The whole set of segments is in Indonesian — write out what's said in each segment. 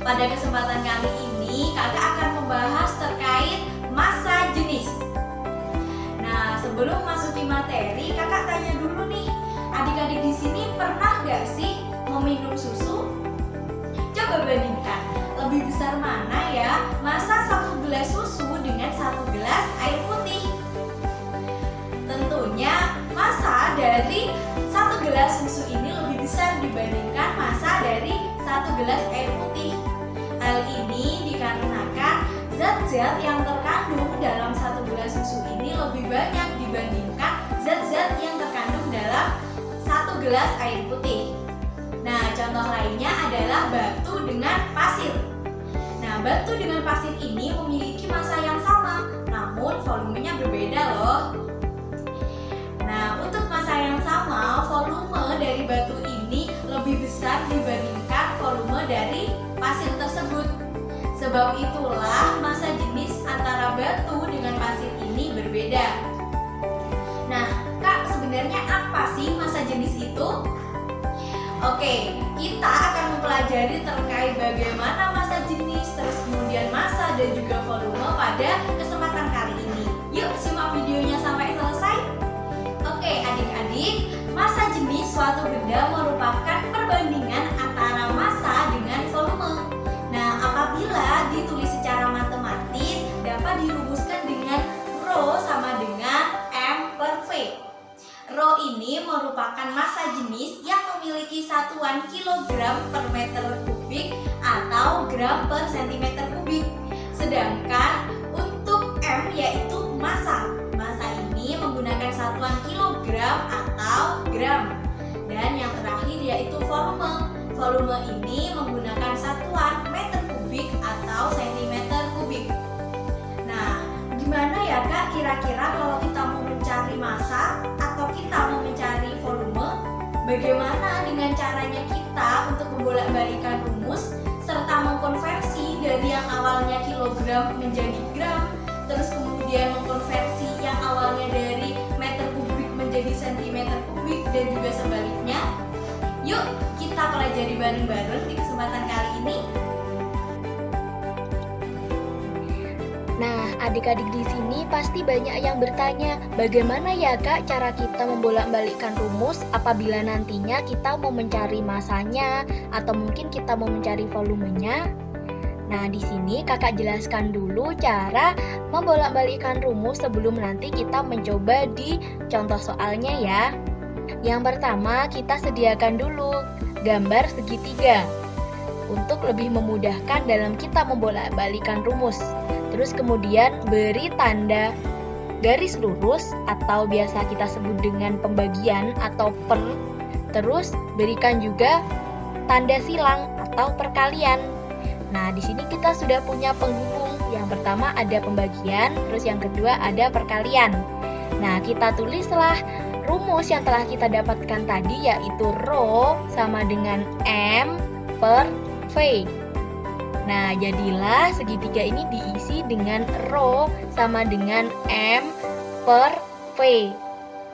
Pada kesempatan kali ini, kakak akan membahas terkait massa jenis. Nah, sebelum masuki materi, kakak tanya dulu nih, adik-adik di sini pernah gak sih meminum susu? Coba bandingkan, lebih besar mana ya massa 1 gelas susu dengan 1 gelas air putih? Tentunya massa dari 1 gelas susu ini lebih besar dibandingkan massa dari 1 gelas air putih. Hal ini dikarenakan zat-zat yang terkandung dalam 1 gelas susu ini lebih banyak dibandingkan zat-zat yang terkandung dalam 1 gelas air putih. Nah, contoh lainnya adalah batu dengan pasir. Nah, batu dengan pasir ini memiliki massa yang sama, namun volumenya berbeda loh. Nah, untuk massa yang sama, volume dari batu ini lebih besar dibandingkan volume dari pasir tersebut. Sebab itulah massa jenis antara batu dengan pasir ini berbeda. Nah, Kak, sebenarnya apa sih massa jenis itu? Oke, kita akan mempelajari terkait bagaimana massa jenis, terus kemudian massa dan juga volume pada kesempatan kali ini. Yuk, simak videonya sampai selesai. Oke, adik-adik, massa jenis suatu benda merupakan perbandingan antara massa dengan volume. Nah, apabila ditulis secara matematis, dapat dirumuskan dengan Rho sama dengan M per V. Rho ini merupakan massa jenis yang memiliki satuan kilogram per meter kubik atau gram per sentimeter kubik. Sedangkan untuk M yaitu massa. Massa ini menggunakan satuan kilogram atau gram. Dan yang terakhir yaitu volume. Volume ini menggunakan satuan meter kubik atau sentimeter kubik. Nah, gimana ya Kak kira-kira kalau kita mau mencari massa atau kita mau mencari volume? Bagaimana dengan caranya kita untuk membolak-balikan rumus serta mengkonversi dari yang awalnya kilogram menjadi gram, terus kemudian mengkonversi yang awalnya dari meter kubik menjadi sentimeter kubik dan juga sebaliknya? Yuk, kita pelajari bareng-bareng di kesempatan kali ini. Nah, adik-adik di sini pasti banyak yang bertanya, bagaimana ya Kak cara kita membolak-balikkan rumus apabila nantinya kita mau mencari massanya atau mungkin kita mau mencari volumenya? Nah, di sini Kakak jelaskan dulu cara membolak-balikkan rumus sebelum nanti kita mencoba di contoh soalnya ya. Yang pertama, kita sediakan dulu gambar segitiga untuk lebih memudahkan dalam kita membolak-balikkan rumus. Terus kemudian beri tanda garis lurus atau biasa kita sebut dengan pembagian atau per. Terus berikan juga tanda silang atau perkalian. Nah, di sini kita sudah punya penghubung. Yang pertama ada pembagian, terus yang kedua ada perkalian. Nah, kita tulislah rumus yang telah kita dapatkan tadi, yaitu Rho sama dengan M per V. Nah, jadilah segitiga ini diisi dengan Rho sama dengan M per V.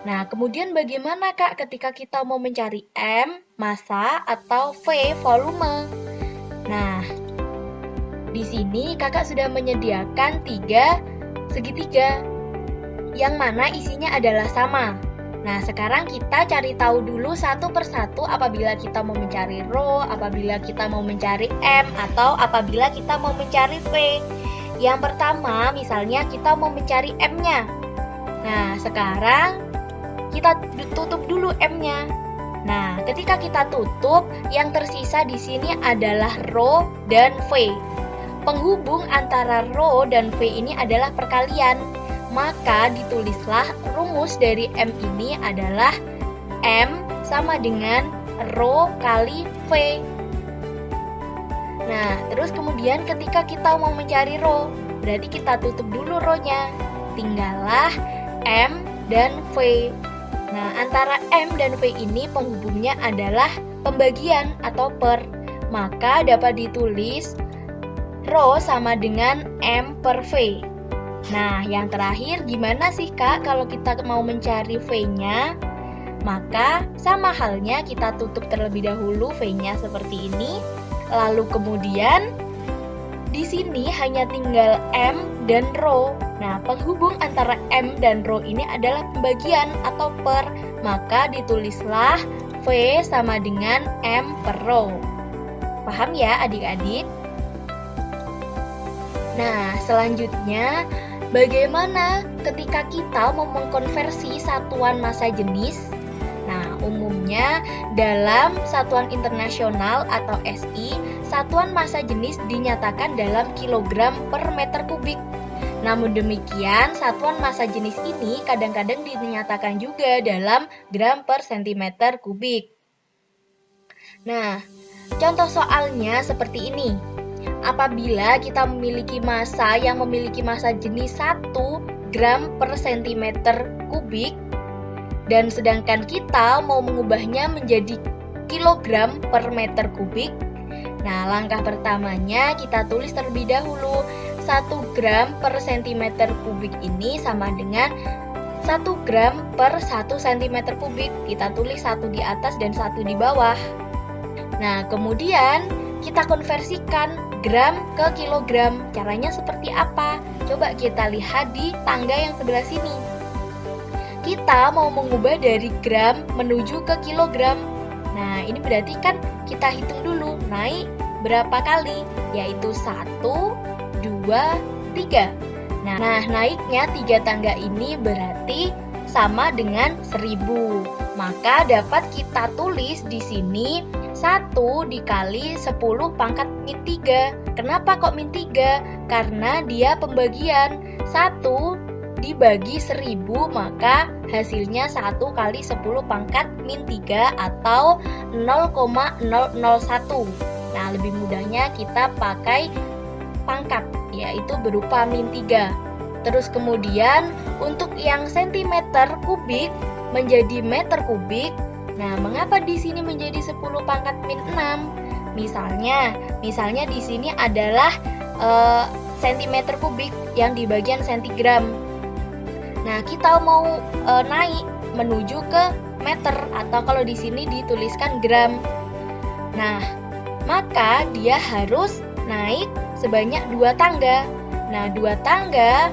Nah, kemudian bagaimana Kak ketika kita mau mencari M, massa, atau V, volume? Nah, di sini Kakak sudah menyediakan 3 segitiga, yang mana isinya adalah sama. Nah, sekarang kita cari tahu dulu satu persatu apabila kita mau mencari Rho, apabila kita mau mencari M, atau apabila kita mau mencari V. Yang pertama, misalnya kita mau mencari M-nya. Nah, sekarang kita tutup dulu M-nya. Nah, ketika kita tutup, yang tersisa di sini adalah Rho dan V. Penghubung antara Rho dan V ini adalah perkalian. Maka ditulislah rumus dari M ini adalah M sama dengan Rho kali V. Nah, terus kemudian ketika kita mau mencari Rho, berarti kita tutup dulu Rho-nya. Tinggallah M dan V. Nah, antara M dan V ini penghubungnya adalah pembagian atau per. Maka dapat ditulis Rho sama dengan M per V. Nah, yang terakhir gimana sih Kak kalau kita mau mencari V-nya? Maka sama halnya kita tutup terlebih dahulu V-nya seperti ini. Lalu kemudian Di sini hanya tinggal M dan rho. Nah, penghubung antara M dan rho ini adalah pembagian atau per, maka ditulislah V sama dengan M per rho. Paham ya adik-adik? Nah, selanjutnya bagaimana ketika kita mau mengkonversi satuan massa jenis? Nah, umumnya dalam satuan internasional atau SI, satuan massa jenis dinyatakan dalam kilogram per meter kubik. Namun demikian, satuan massa jenis ini kadang-kadang dinyatakan juga dalam gram per sentimeter kubik. Nah, contoh soalnya seperti ini. Apabila kita memiliki massa yang memiliki massa jenis 1 gram per sentimeter kubik, dan sedangkan kita mau mengubahnya menjadi kilogram per meter kubik. Nah, langkah pertamanya kita tulis terlebih dahulu 1 gram per sentimeter kubik ini sama dengan 1 gram per 1 cm kubik. Kita tulis 1 di atas dan 1 di bawah. Nah, kemudian kita konversikan gram ke kilogram. Caranya seperti apa? Coba kita lihat di tangga yang sebelah sini. Kita mau mengubah dari gram menuju ke kilogram. Nah, ini berarti kan kita hitung dulu naik berapa kali, yaitu 1, 2, 3. Nah, naiknya 3 tangga ini berarti sama dengan 1000. Maka dapat kita tulis di sini 1 dikali 10 pangkat min 3. Kenapa kok min 3? Karena dia pembagian. 1 dibagi 1000, maka hasilnya 1 kali 10 pangkat min 3 atau 0,001. Nah, lebih mudahnya kita pakai pangkat, yaitu berupa min 3. Terus kemudian untuk yang sentimeter kubik menjadi meter kubik. Nah, mengapa di sini menjadi 10 pangkat min 6? Misalnya di sini adalah sentimeter kubik yang di bagian sentigram. Nah, kita mau naik menuju ke meter, atau kalau di sini dituliskan gram. Nah, maka dia harus naik sebanyak 2 tangga. Nah, 2 tangga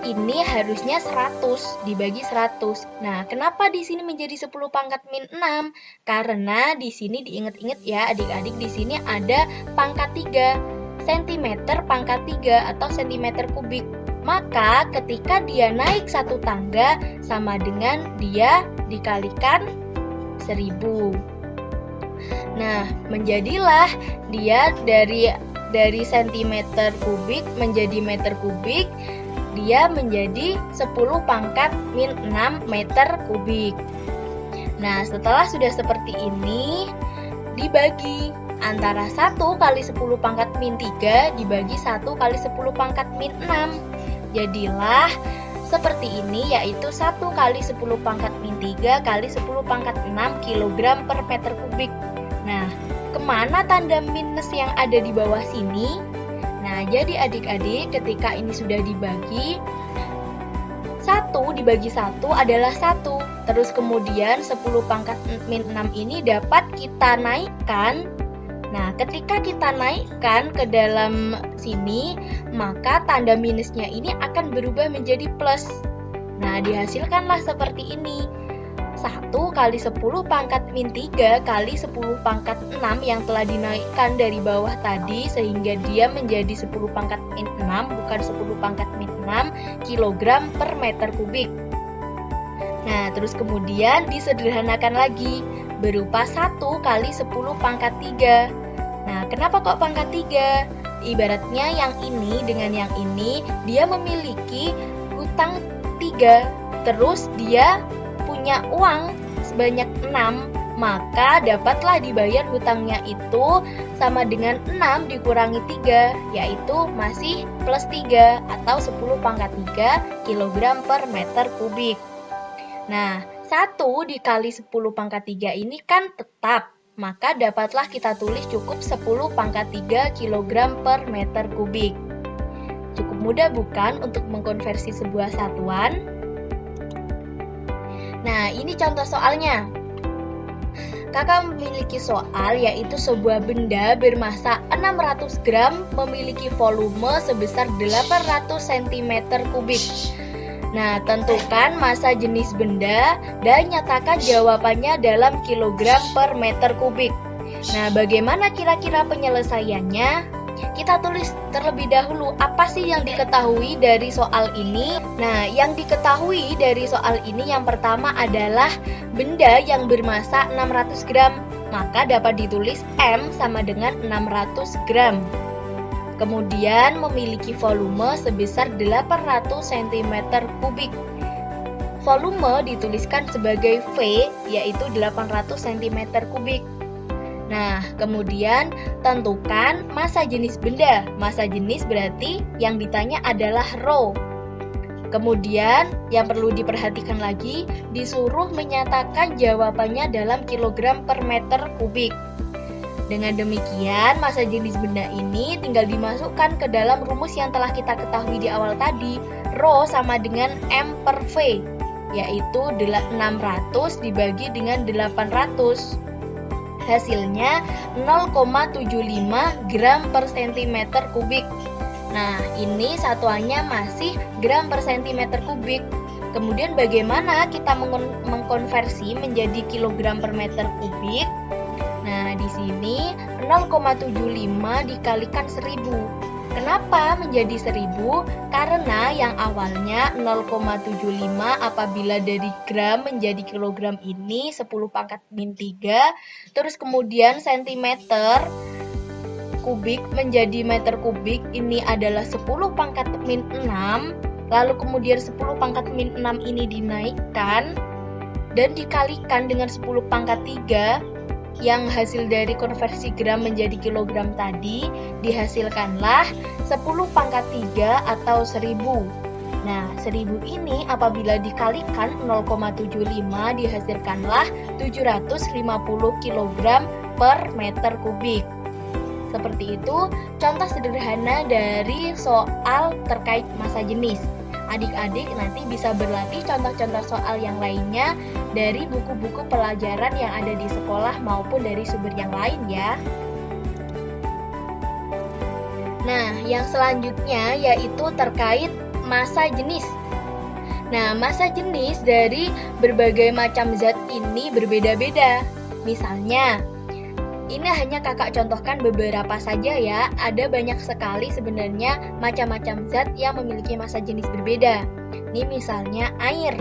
ini harusnya 100 dibagi 100. Nah, kenapa di sini menjadi 10 pangkat min 6? Karena di sini diingat-ingat ya adik-adik, di sini ada pangkat 3, sentimeter pangkat 3 atau sentimeter kubik. Maka ketika dia naik 1 tangga sama dengan dia dikalikan 1000. Nah, menjadilah dia dari sentimeter kubik menjadi meter kubik, dia menjadi 10 pangkat min 6 meter kubik. Nah, setelah sudah seperti ini, dibagi antara 1 kali 10 pangkat min 3 dibagi 1 kali 10 pangkat min 6. Jadilah seperti ini, yaitu 1 kali 10 pangkat min 3 kali 10 pangkat 6 kg per meter kubik. Nah, kemana tanda minus yang ada di bawah sini? Nah, jadi adik-adik ketika ini sudah dibagi, 1 dibagi 1 adalah 1. Terus kemudian 10 pangkat min 6 ini dapat kita naikkan. Nah, ketika kita naikkan ke dalam sini, maka tanda minusnya ini akan berubah menjadi plus. Nah, dihasilkanlah seperti ini. 1 kali 10 pangkat min 3 kali 10 pangkat 6 yang telah dinaikkan dari bawah tadi, sehingga dia menjadi 10 pangkat min 6, bukan 10 pangkat min 6 kilogram per meter kubik. Nah, terus kemudian disederhanakan lagi, berupa 1 kali 10 pangkat 3. Nah, kenapa kok pangkat 3? Ibaratnya yang ini dengan yang ini, dia memiliki hutang 3, terus dia punya uang sebanyak 6, maka dapatlah dibayar hutangnya itu sama dengan 6 dikurangi 3, yaitu masih plus 3 atau 10 pangkat 3 kg per meter kubik. Nah, 1 dikali 10 pangkat 3 ini kan tetap, maka dapatlah kita tulis cukup 10 pangkat 3 kg per meter kubik. Cukup mudah bukan untuk mengkonversi sebuah satuan? Nah, ini contoh soalnya. Kakak memiliki soal yaitu sebuah benda bermasa 600 gram memiliki volume sebesar 800 cm kubik. Nah, tentukan massa jenis benda dan nyatakan jawabannya dalam kilogram per meter kubik. Nah, bagaimana kira-kira penyelesaiannya? Kita tulis terlebih dahulu apa sih yang diketahui dari soal ini. Nah, yang diketahui dari soal ini yang pertama adalah benda yang bermassa 600 gram, maka dapat ditulis M sama dengan 600 gram. Kemudian memiliki volume sebesar 800 cm kubik. Volume dituliskan sebagai V, yaitu 800 cm kubik. Nah, kemudian tentukan massa jenis benda. Massa jenis berarti yang ditanya adalah rho. Kemudian yang perlu diperhatikan lagi, disuruh menyatakan jawabannya dalam kilogram per meter kubik. Dengan demikian, massa jenis benda ini tinggal dimasukkan ke dalam rumus yang telah kita ketahui di awal tadi. Rho sama dengan M per V, yaitu 600 dibagi dengan 800. Hasilnya 0,75 gram per cm kubik. Nah, ini satuannya masih gram per cm kubik. Kemudian bagaimana kita mengkonversi menjadi kilogram per meter kubik? Nah, di sini 0,75 dikalikan 1000. Kenapa menjadi 1000? Karena yang awalnya 0,75 apabila dari gram menjadi kilogram ini 10 pangkat min 3, terus kemudian sentimeter kubik menjadi meter kubik ini adalah 10 pangkat min 6, lalu kemudian 10 pangkat min 6 ini dinaikkan dan dikalikan dengan 10 pangkat 3 yang hasil dari konversi gram menjadi kilogram tadi, dihasilkanlah 10 pangkat 3 atau 1000. Nah, 1000 ini apabila dikalikan 0,75 dihasilkanlah 750 kg per meter kubik. Seperti itu contoh sederhana dari soal terkait massa jenis. Adik-adik nanti bisa berlatih contoh-contoh soal yang lainnya dari buku-buku pelajaran yang ada di sekolah maupun dari sumber yang lain ya. Nah, yang selanjutnya yaitu terkait massa jenis. Nah, massa jenis dari berbagai macam zat ini berbeda-beda. Misalnya, ini hanya kakak contohkan beberapa saja ya. Ada banyak sekali sebenarnya macam-macam zat yang memiliki massa jenis berbeda. Ini misalnya air.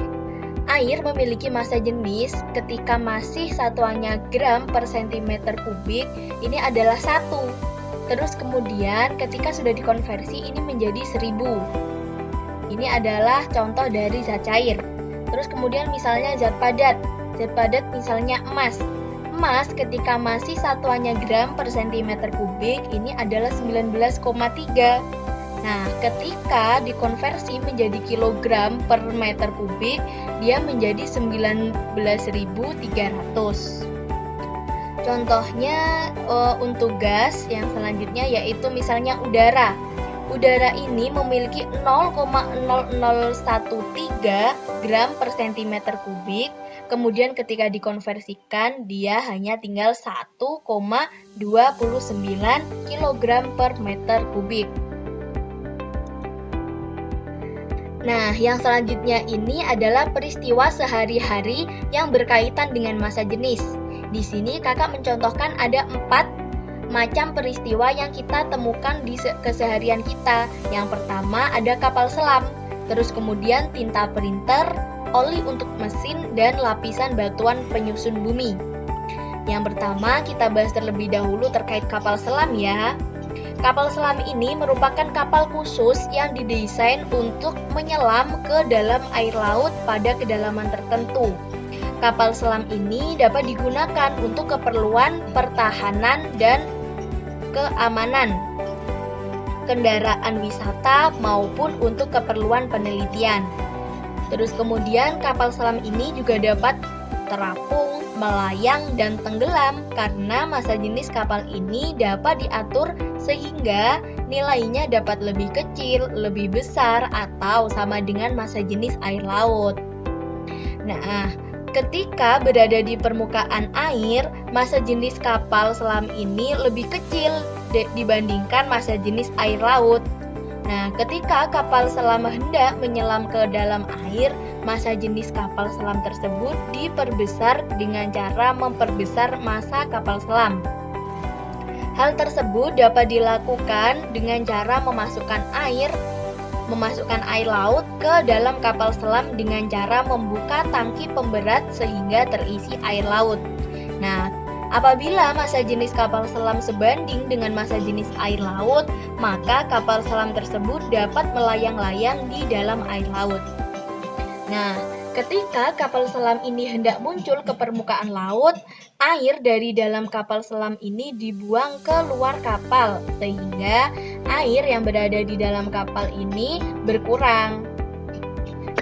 Air memiliki massa jenis ketika masih satuannya gram per centimeter kubik, ini adalah 1. Terus kemudian ketika sudah dikonversi ini menjadi 1000. Ini adalah contoh dari zat cair. Terus kemudian misalnya zat padat. Zat padat misalnya emas. Emas ketika masih satuannya gram per centimeter kubik ini adalah 19,3. Nah, ketika dikonversi menjadi kilogram per meter kubik, dia menjadi 19.300. Contohnya untuk gas yang selanjutnya yaitu misalnya udara. Udara ini memiliki 0,0013 gram per centimeter kubik. Kemudian ketika dikonversikan dia hanya tinggal 1,29 kg per meter kubik. Nah, yang selanjutnya ini adalah peristiwa sehari-hari yang berkaitan dengan massa jenis. Di sini kakak mencontohkan ada 4 macam peristiwa yang kita temukan di keseharian kita. Yang pertama ada kapal selam, terus kemudian tinta printer, oli untuk mesin, dan lapisan batuan penyusun bumi. Yang pertama kita bahas terlebih dahulu terkait kapal selam ya. Kapal selam ini merupakan kapal khusus yang didesain untuk menyelam ke dalam air laut pada kedalaman tertentu. Kapal selam ini dapat digunakan untuk keperluan pertahanan dan keamanan, kendaraan wisata maupun untuk keperluan penelitian. Terus kemudian kapal selam ini juga dapat terapung, melayang, dan tenggelam karena massa jenis kapal ini dapat diatur sehingga nilainya dapat lebih kecil, lebih besar, atau sama dengan massa jenis air laut. Nah, Ketika berada di permukaan air, massa jenis kapal selam ini lebih kecil dibandingkan massa jenis air laut. Nah, ketika kapal selam hendak menyelam ke dalam air, massa jenis kapal selam tersebut diperbesar dengan cara memperbesar massa kapal selam. Hal tersebut dapat dilakukan dengan cara memasukkan air laut ke dalam kapal selam dengan cara membuka tangki pemberat sehingga terisi air laut. Nah, apabila massa jenis kapal selam sebanding dengan massa jenis air laut, maka kapal selam tersebut dapat melayang-layang di dalam air laut. Nah, ketika kapal selam ini hendak muncul ke permukaan laut, air dari dalam kapal selam ini dibuang ke luar kapal, sehingga air yang berada di dalam kapal ini berkurang.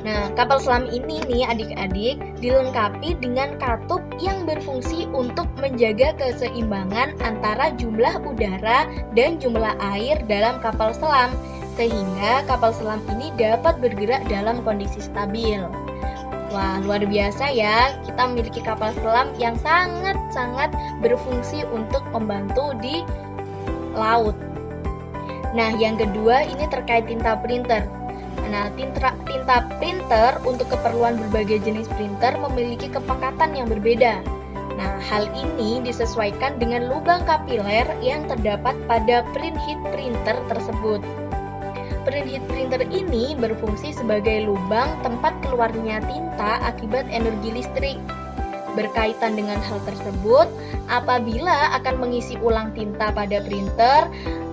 Nah, kapal selam ini nih adik-adik dilengkapi dengan katup yang berfungsi untuk menjaga keseimbangan antara jumlah udara dan jumlah air dalam kapal selam, sehingga kapal selam ini dapat bergerak dalam kondisi stabil. Wah, luar biasa ya, kita memiliki kapal selam yang sangat-sangat berfungsi untuk membantu di laut. Nah, yang kedua ini terkait tinta printer. Nah, tinta printer untuk keperluan berbagai jenis printer memiliki kepekatan yang berbeda. Nah, hal ini disesuaikan dengan lubang kapiler yang terdapat pada print head printer tersebut. Print head printer ini berfungsi sebagai lubang tempat keluarnya tinta akibat energi listrik. Berkaitan dengan hal tersebut, apabila akan mengisi ulang tinta pada printer,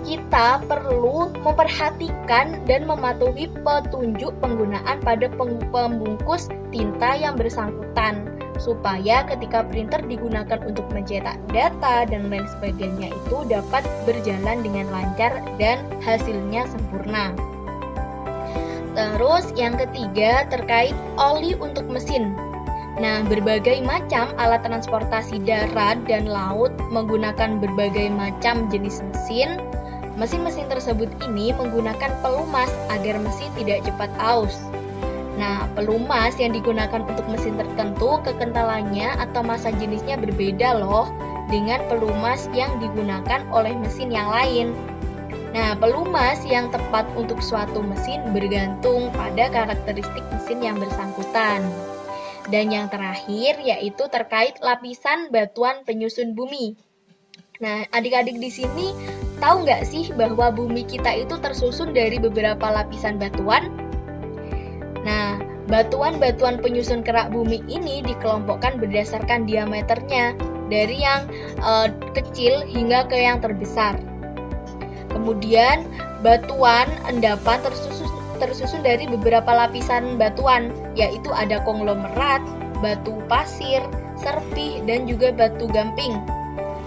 kita perlu memperhatikan dan mematuhi petunjuk penggunaan pada pembungkus tinta yang bersangkutan, supaya ketika printer digunakan untuk mencetak data dan lain sebagainya itu dapat berjalan dengan lancar dan hasilnya sempurna. Terus yang ketiga terkait oli untuk mesin. Nah, berbagai macam alat transportasi darat dan laut menggunakan berbagai macam jenis mesin. Mesin-mesin tersebut ini menggunakan pelumas agar mesin tidak cepat aus. Nah, pelumas yang digunakan untuk mesin tertentu kekentalannya atau massa jenisnya berbeda loh dengan pelumas yang digunakan oleh mesin yang lain. Nah, pelumas yang tepat untuk suatu mesin bergantung pada karakteristik mesin yang bersangkutan. Dan yang terakhir yaitu terkait lapisan batuan penyusun bumi. Nah, adik-adik di sini tahu nggak sih bahwa bumi kita itu tersusun dari beberapa lapisan batuan? Nah, batuan-batuan penyusun kerak bumi ini dikelompokkan berdasarkan diameternya dari yang kecil hingga ke yang terbesar. Kemudian, batuan endapan tersusun dari beberapa lapisan batuan, yaitu ada konglomerat, batu pasir, serpih, dan juga batu gamping.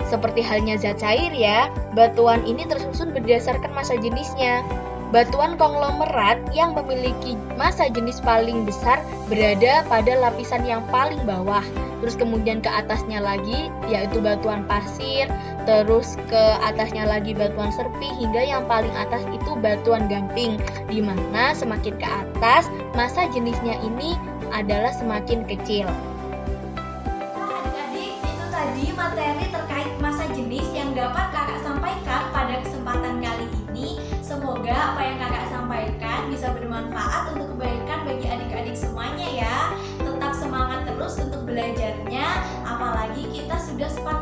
Seperti halnya zat cair ya, batuan ini tersusun berdasarkan massa jenisnya. Batuan konglomerat yang memiliki massa jenis paling besar berada pada lapisan yang paling bawah. Terus kemudian ke atasnya lagi yaitu batuan pasir, terus ke atasnya lagi batuan serpih, hingga yang paling atas itu batuan gamping, di mana semakin ke atas massa jenisnya ini adalah semakin kecil. Adik-adik, itu tadi materi terkait massa jenis yang dapat kakak sampaikan pada kesempatan kali ini. Semoga apa yang kakak sampaikan bisa bermanfaat untuk kebaikan bagi adik-adik semuanya ya. Tetap semangat terus untuk belajarnya, apalagi kita sudah sepakat